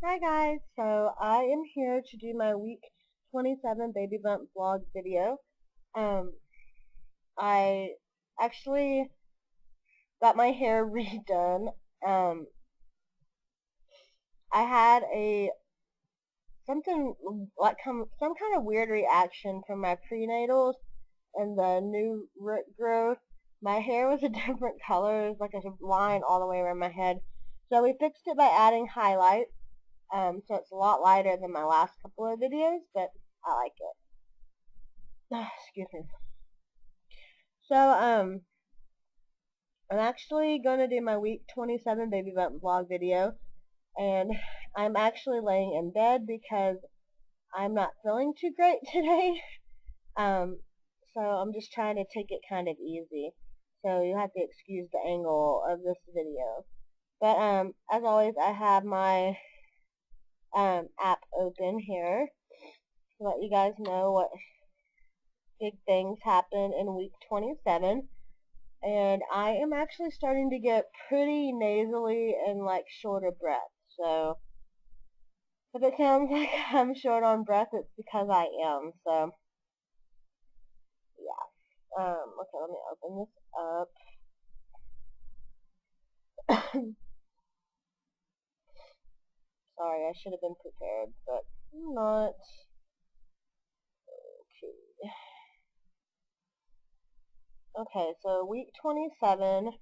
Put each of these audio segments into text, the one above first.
Hi guys, so I am here to do my week 27 baby bump vlog video. Um, I actually got my hair redone. Um, I had something like some kind of weird reaction from my prenatals and the new root growth. My hair was a different color. It was like a line all the way around my head. So we fixed it by adding highlights. So it's a lot lighter than my last couple of videos, but I like it. Excuse me. So, I'm actually going to do my week 27 baby bump vlog video, and I'm actually laying in bed because I'm not feeling too great today. Um, so I'm just trying to take it kind of easy. So you have to excuse the angle of this video. But, as always, I have my, app open here to let you guys know what big things happen in week 27. And I am actually starting to get pretty nasally and like short of breath. So if it sounds like I'm short on breath, it's because I am. So yeah. Okay, let me open this up. Sorry, I should have been prepared, but I'm not. Okay. Okay, so week 27.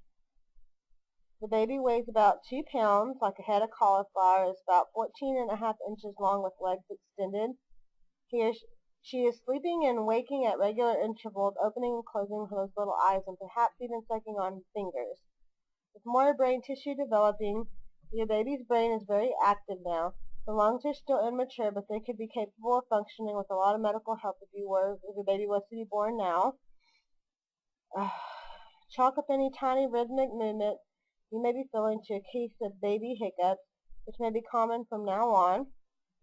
The baby weighs about 2 pounds, like a head of cauliflower, is about 14.5 inches long with legs extended. She is sleeping and waking at regular intervals, opening and closing those little eyes and perhaps even sucking on fingers. With more brain tissue developing, your baby's brain is very active now. The lungs are still immature, but they could be capable of functioning with a lot of medical help if your baby was to be born now. Chalk up any tiny rhythmic movement you may be feeling to a case of baby hiccups, which may be common from now on.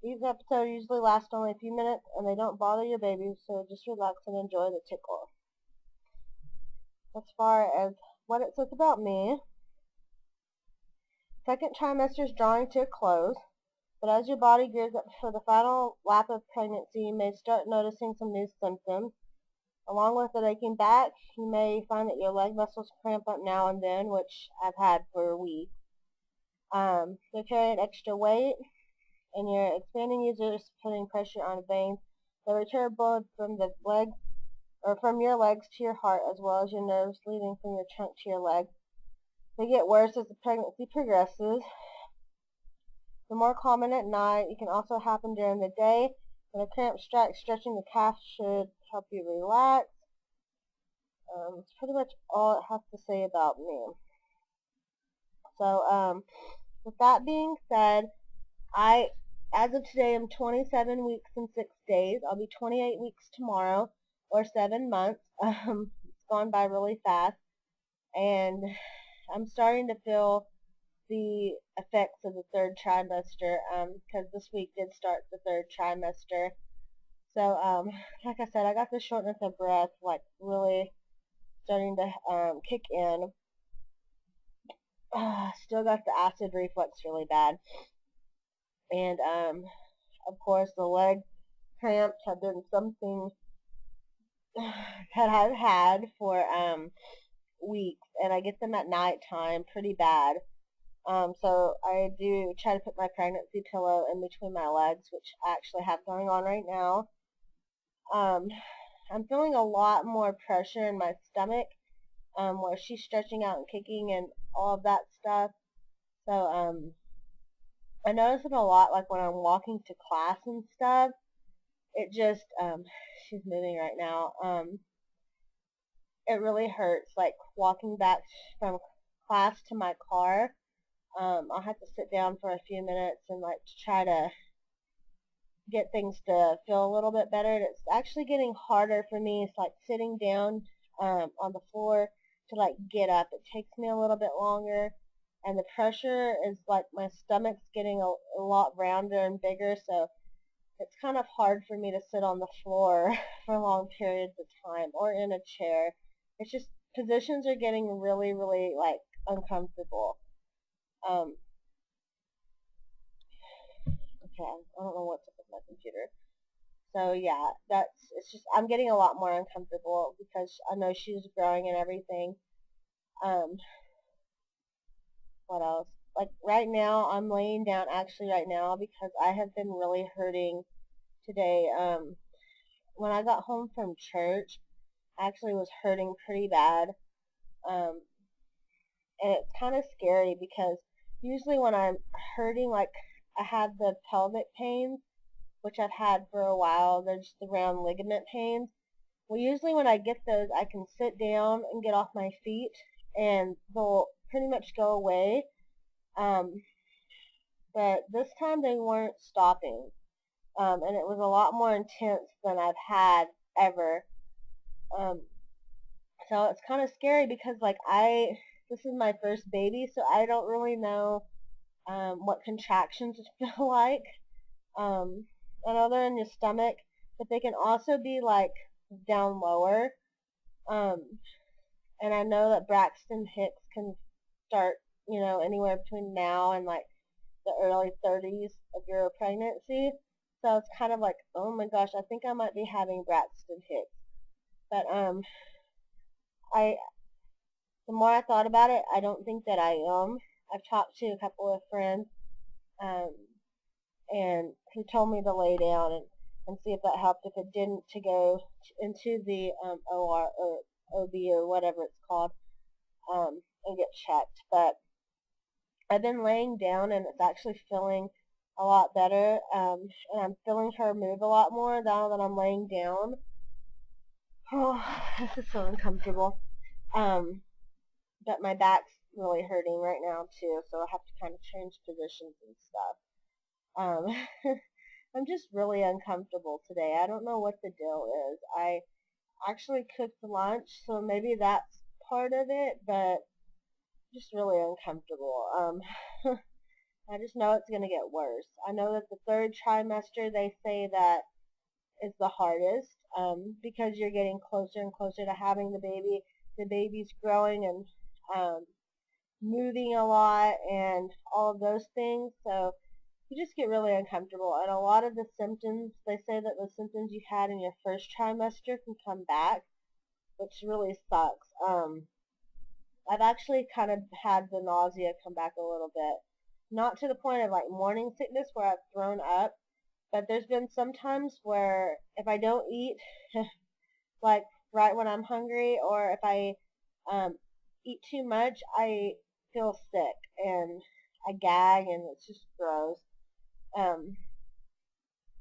These episodes usually last only a few minutes and they don't bother your baby, so just relax and enjoy the tickle. As far as what it says about me, second trimester is drawing to a close, but as your body gears up for the final lap of pregnancy, you may start noticing some new symptoms. Along with the aching back, you may find that your leg muscles cramp up now and then, which I've had for weeks. You're carrying extra weight, and your expanding uterus putting pressure on veins that return blood from the leg or from your legs to your heart, as well as your nerves leading from your trunk to your legs. They get worse as the pregnancy progresses. The more common at night. It can also happen during the day. When a cramp strikes, stretching the calf should help you relax. It's pretty much all it has to say about me. So, with that being said, as of today, I'm 27 weeks and 6 days. I'll be 28 weeks tomorrow, or 7 months. It's gone by really fast, and I'm starting to feel the effects of the third trimester, because this week did start the third trimester. So, like I said, I got the shortness of breath, like, really starting to kick in. Still got the acid reflux really bad. And, of course, the leg cramps have been something that I've had for weeks, and I get them at night time pretty bad. So I do try to put my pregnancy pillow in between my legs, which I actually have going on right now. Um, I'm feeling a lot more pressure in my stomach, where she's stretching out and kicking and all of that stuff. So I notice it a lot, like when I'm walking to class and stuff. It just she's moving right now. It really hurts, like walking back from class to my car. I'll have to sit down for a few minutes and like try to get things to feel a little bit better. And it's actually getting harder for me. It's like sitting down on the floor to like get up. It takes me a little bit longer, and the pressure is like my stomach's getting a lot rounder and bigger, so it's kind of hard for me to sit on the floor for long periods of time or in a chair. It's just positions are getting really, really like uncomfortable. Um, Okay, I don't know what's up with my computer. So yeah, it's just I'm getting a lot more uncomfortable because I know she's growing and everything. Um, what else? Like right now, I'm laying down actually right now because I have been really hurting today. When I got home from church, I actually was hurting pretty bad. Um, and it's kind of scary because usually when I'm hurting, like I have the pelvic pains, which I've had for a while. They're just the round ligament pains. Well, usually when I get those, I can sit down and get off my feet, and they'll pretty much go away. Um, but this time they weren't stopping, and it was a lot more intense than I've had ever. Um, so it's kind of scary because like this is my first baby, so I don't really know what contractions feel like. I know they're in your stomach, but they can also be like down lower. Um, and I know that Braxton Hicks can start, anywhere between now and like the early 30s of your pregnancy. So it's kind of like, oh my gosh, I think I might be having Braxton Hicks. But I the more I thought about it, I don't think that I am. I've talked to a couple of friends, um, and who told me to lay down and see if that helped. If it didn't, to go into the OR or OB or whatever it's called, and get checked. But I've been laying down and it's actually feeling a lot better. And I'm feeling her move a lot more now that I'm laying down. Oh, this is so uncomfortable. Um, but my back's really hurting right now too, so I have to kind of change positions and stuff. I'm just really uncomfortable today. I don't know what the deal is. I actually cooked lunch, so maybe that's part of it, but just really uncomfortable. I just know it's going to get worse. I know that the third trimester, they say that is the hardest, because you're getting closer and closer to having the baby. The baby's growing and moving a lot and all of those things. So you just get really uncomfortable. And a lot of the symptoms, they say that the symptoms you had in your first trimester can come back, which really sucks. I've actually kind of had the nausea come back a little bit. Not to the point of like morning sickness where I've thrown up, but there's been some times where if I don't eat, like right when I'm hungry, or if I eat too much, I feel sick and I gag and it's just gross. Um,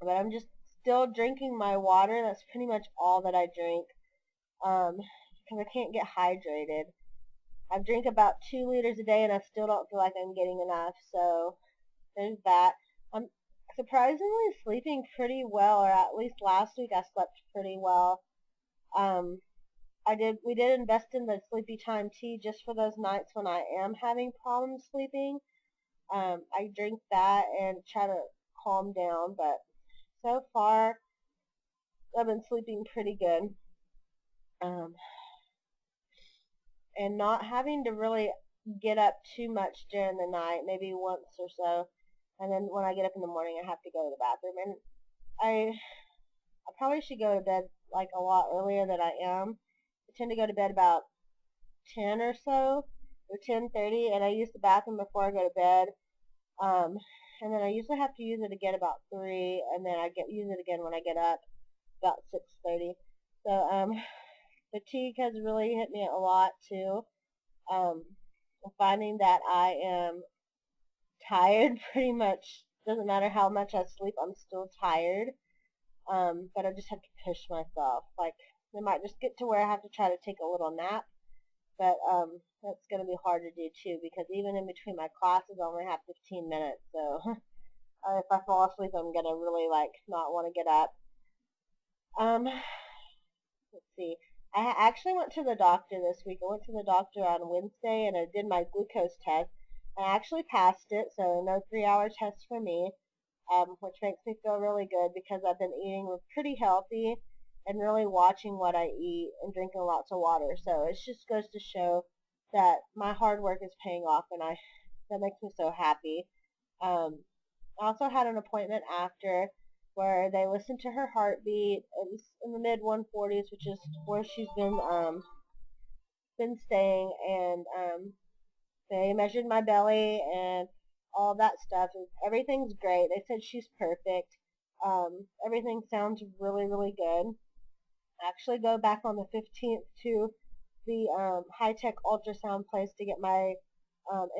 but I'm just still drinking my water. That's pretty much all that I drink, because I can't get hydrated. I drink about 2 liters a day and I still don't feel like I'm getting enough. So there's that. I'm surprisingly sleeping pretty well, or at least last week I slept pretty well. Um, we did invest in the sleepy time tea just for those nights when I am having problems sleeping. I drink that and try to calm down, but so far I've been sleeping pretty good. Um, and not having to really get up too much during the night, maybe once or so. And then when I get up in the morning, I have to go to the bathroom. And I probably should go to bed like a lot earlier than I am. I tend to go to bed about 10 or so, or 10:30, and I use the bathroom before I go to bed. Um, and then I usually have to use it again about 3, and then I use it again when I get up about 6:30. So fatigue has really hit me a lot too. Um, finding that I am tired pretty much. Doesn't matter how much I sleep, I'm still tired. But I just have to push myself. Like, it might just get to where I have to try to take a little nap, but that's going to be hard to do too because even in between my classes, I only have 15 minutes. So if I fall asleep, I'm going to really like not want to get up. Let's see. I actually went to the doctor this week. I went to the doctor on Wednesday and I did my glucose test. I actually passed it, so no 3-hour test for me, which makes me feel really good because I've been eating pretty healthy and really watching what I eat and drinking lots of water. So it just goes to show that my hard work is paying off, and that makes me so happy. Um, I also had an appointment after where they listened to her heartbeat. It was in the mid 140s, which is where she's been staying, and they measured my belly and all that stuff. Everything's great. They said she's perfect. Everything sounds really, really good. I actually go back on the 15th to the high-tech ultrasound place to get my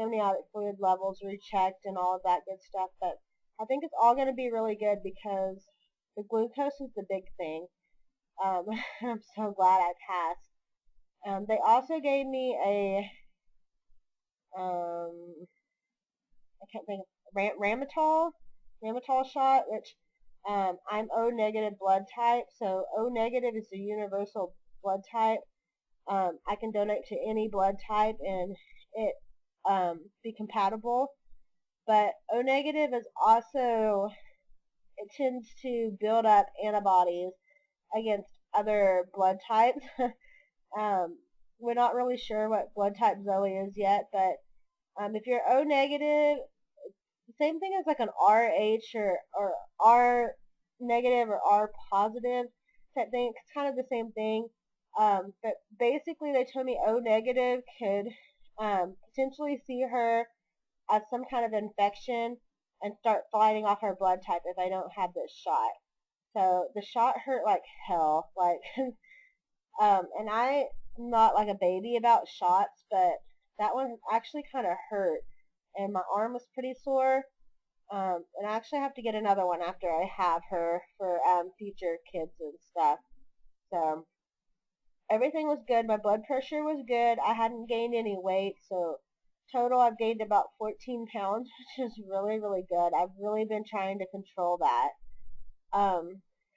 amniotic fluid levels rechecked and all of that good stuff. But I think it's all going to be really good because the glucose is the big thing. I'm so glad I passed. They also gave me a I can't think of Ramitol shot, which I'm O negative blood type. So O negative is the universal blood type. I can donate to any blood type and it be compatible. But O negative is also, it tends to build up antibodies against other blood types. um, we're not really sure what blood type Zoe is yet, but if you're O negative, the same thing as like an RH or R negative or R positive type thing. It's kind of the same thing. But basically, they told me O negative could potentially see her as some kind of infection and start fighting off her blood type if I don't have this shot. So the shot hurt like hell. Like, and I'm not like a baby about shots, but that one actually kind of hurt, and my arm was pretty sore. And I actually have to get another one after I have her for future kids and stuff. So everything was good. My blood pressure was good. I hadn't gained any weight, so total I've gained about 14 pounds, which is really, really good. I've really been trying to control that.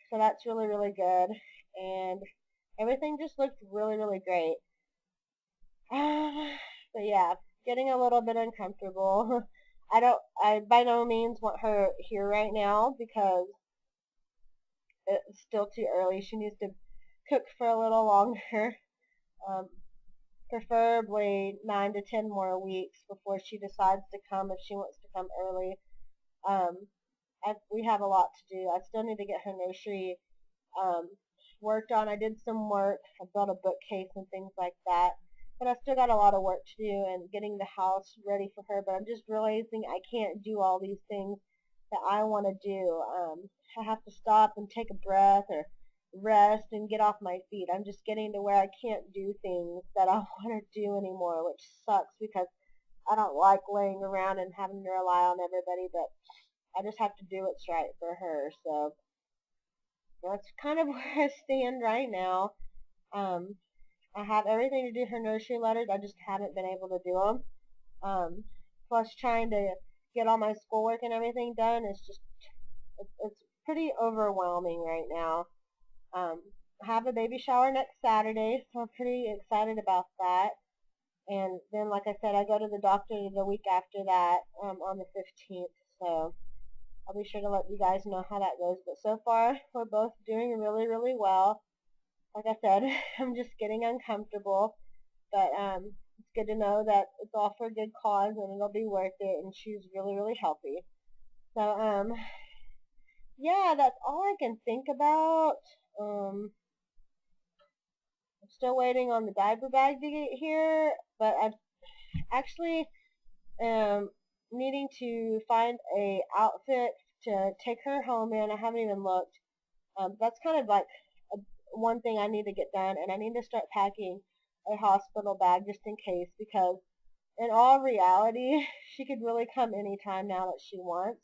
So that's really, really good. And everything just looked really, really great. But yeah, getting a little bit uncomfortable. I by no means want her here right now because it's still too early. She needs to cook for a little longer. Um, Preferably 9 to 10 more weeks before she decides to come if she wants to come early. Um, we have a lot to do. I still need to get her nursery um, worked on. I did some work. I built a bookcase and things like that. But I still got a lot of work to do and getting the house ready for her. But I'm just realizing I can't do all these things that I want to do. I have to stop and take a breath or rest and get off my feet. I'm just getting to where I can't do things that I want to do anymore, which sucks because I don't like laying around and having to rely on everybody, but I just have to do what's right for her. So that's kind of where I stand right now. Um, I have everything to do her nursery letters. I just haven't been able to do them. Plus trying to get all my schoolwork and everything done is just, it's pretty overwhelming right now. I have a baby shower next Saturday, so I'm pretty excited about that. And then, like I said, I go to the doctor the week after that on the 15th. So I'll be sure to let you guys know how that goes. But so far, we're both doing really, really well. Like I said, I'm just getting uncomfortable. But it's good to know that it's all for a good cause and it'll be worth it. And she's really, really healthy. So yeah, that's all I can think about. I'm still waiting on the diaper bag to get here, but I've actually needing to find a outfit to take her home in. I haven't even looked. That's kind of like one thing I need to get done, and I need to start packing a hospital bag just in case because in all reality, she could really come anytime now that she wants.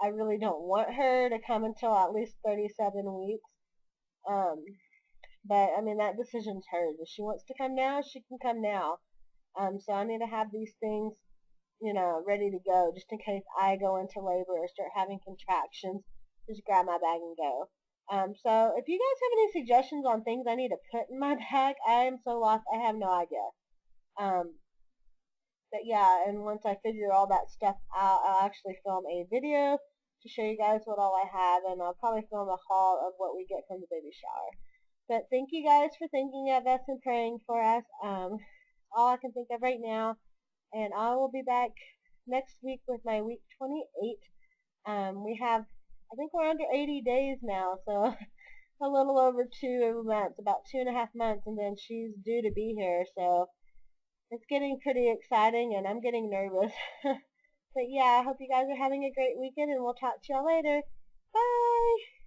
I really don't want her to come until at least 37 weeks. Um, but I mean, that decision's hers. If she wants to come now, she can come now. So I need to have these things, ready to go just in case I go into labor or start having contractions. Just grab my bag and go. So if you guys have any suggestions on things I need to put in my bag, I am so lost. I have no idea. Um, but yeah, and once I figure all that stuff out, I'll actually film a video to show you guys what all I have, and I'll probably film a haul of what we get from the baby shower. But thank you guys for thinking of us and praying for us. All I can think of right now, and I will be back next week with my week 28 We have, I think we're under 80 days now, so a little over 2 months, about 2.5 months, and then she's due to be here. So it's getting pretty exciting, and I'm getting nervous. But yeah, I hope you guys are having a great weekend, and we'll talk to y'all later. Bye!